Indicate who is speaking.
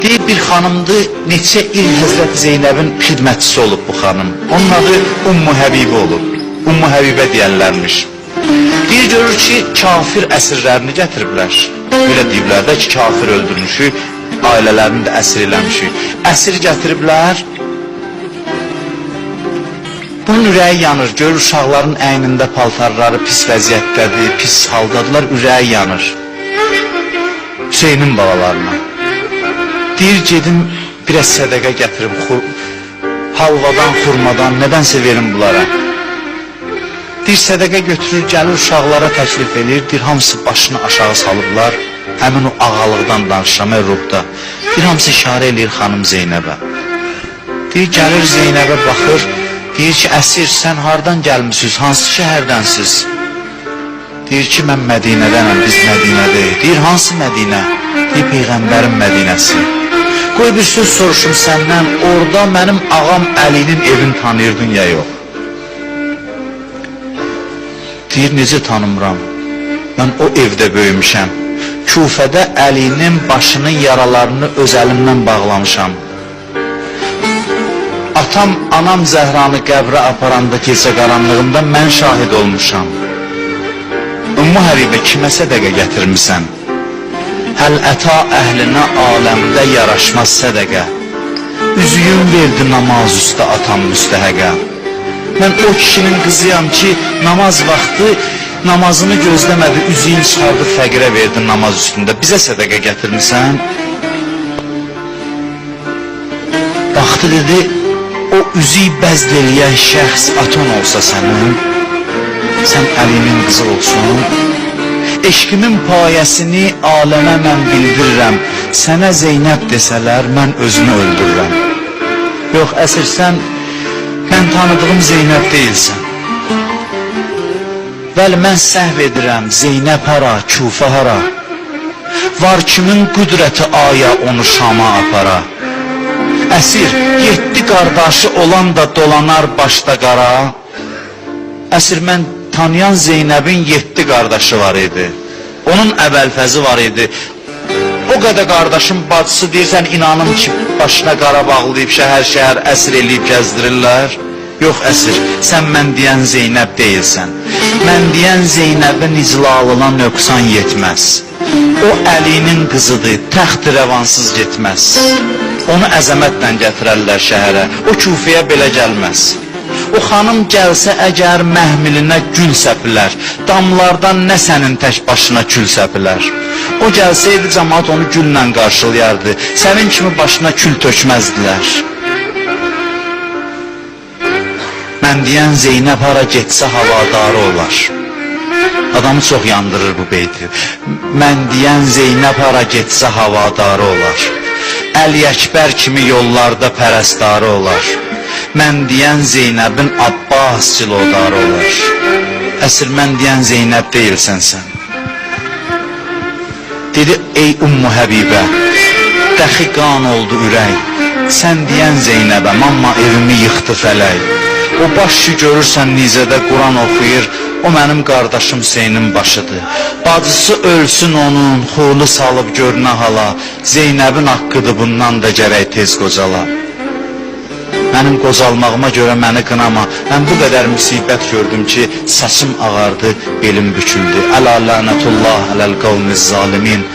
Speaker 1: Deyib bir xanımdı, neçə il Həzrət Zeynəbin xidmətçisi olub bu xanım. Onun adı Ummu Həbibə olub. Ummu Həbibə deyərlərmiş. Deyir, görür ki, kafir əsirlərini gətiriblər. Belə deyiblər də ki, kafir öldürmüşük, ailələrini də əsir eləmişik. Əsir gətiriblər. Bunun ürəyi yanır, görür uşaqların əynində paltarları pis vəziyyətdədir, pis haldadılar, ürəyi yanır. Hüseynin balalarına. Deyir, gedim biraz sədəqə gətirim, halvadan, xurmadan, nədənsə verin bunlara. Deyir, sədəqə götürür, gəlir uşaqlara təklif edir, deyir, hamısı başını aşağı salıblar, həmin o ağalıqdan danışam, ruhda. Deyir, hamısı işarə edir xanım Zeynəbə. Deyir, gəlir Zeynəbə baxır, deyir ki, əsir, sən hardan gəlmişsiniz, hansı şəhərdənsiz? Deyir ki, mən Mədinədənəm, biz Mədinədəyik. Deyir, hansı Mədinə? Deyir, Peyğəmbərin Mədinəsi. Qoy bir söz soruşum səndən, orada mənim ağam Əlinin evini tanıyırdın ya yox? Deyir, necə tanımıram? Mən o evdə böyümüşəm. Küfədə Əlinin başının yaralarını öz əlimdən bağlamışam. Atam, anam Zəhranı qəbrə aparanda gecə qaranlığında mən şahid olmuşam. Ummu Həbibə, kimə sədəqə gətirmisən? Həl əta əhlinə aləmdə yaraşmaz sədəqə. Üzüyüm verdi namaz üstə atam müstəhəqə. Mən o kişinin qızıyam ki, namaz vaxtı namazını gözləmədi, üzüyün çıxardı fəqirə verdi namaz üstündə. Bizə sədəqə gətirmisən? Baxdı dedi, o üzüyü bəzd eləyən şəxs aton olsa sənin, sən Əlinin qızı olsun. Eşqimin payəsini aləmə mən bildirirəm. Sənə Zeynəb desələr, mən özümü öldürürəm. Yox, əsir, sən mən tanıdığım Zeynəb deyilsən. Bəli, mən səhv edirəm, Zeynəb hara, Küfə hara? Var kimin qüdrəti aya onu Şama apara? Əsir, 7 qardaşı olan da dolanar başda qara. Əsir, mən tanıyan Zeynəbin 7 qardaşı var idi. Onun əvvəlfəzi var idi. O qədər qardaşın bacısı deyirsən, inanım ki, başına qara bağlayıb, şəhər-şəhər əsir eləyib gəzdirirlər. Yox, əsir, sən mən deyən Zeynəb deyilsən. Mən deyən Zeynəbin iclalına nöqsan yetməz. O Əlinin qızıdır, təxt rəvansız getməz. Onu əzəmətlə gətirərlər şəhərə, o Küfəyə belə gəlməz. O xanım gəlsə əgər məhmilinə gül səpilər, damlardan nə sənin tək başına kül səpilər. O gəlsəydi, cəmaat onu güllə qarşılayardı, sənin kimi başına kül tökməzdilər. Mən deyən Zeynəb hara getsə havadarı olar. Adamı çox yandırır bu beyti. Mən deyən Zeynəb hara getsə havadarı olar. Əli Əkbər kimi yollarda pərəstarı olar. Mən deyən Zeynəbin Abbas cilodarı olar. Əsir, mən deyən Zeynəb deyilsən sən. Dedi, ey Ummu Həbibə, dəxi qan oldu ürək. Sən deyən Zeynəbəm, amma evimi yıxdı fələk. O baş ki görürsən nizədə Quran oxuyur, o mənim qardaşım Hüseynin başıdır. Bacısı ölsün onun, xurlu salıb görünə hala. Zeynəbin haqqıdır, bundan da gərək tez qocala. Mənim qocalmağıma görə məni qınama. Mən bu qədər müsibət gördüm ki, saçım ağardı, belim büküldü. Ələ lənətullah ələl qavmiz zalimin.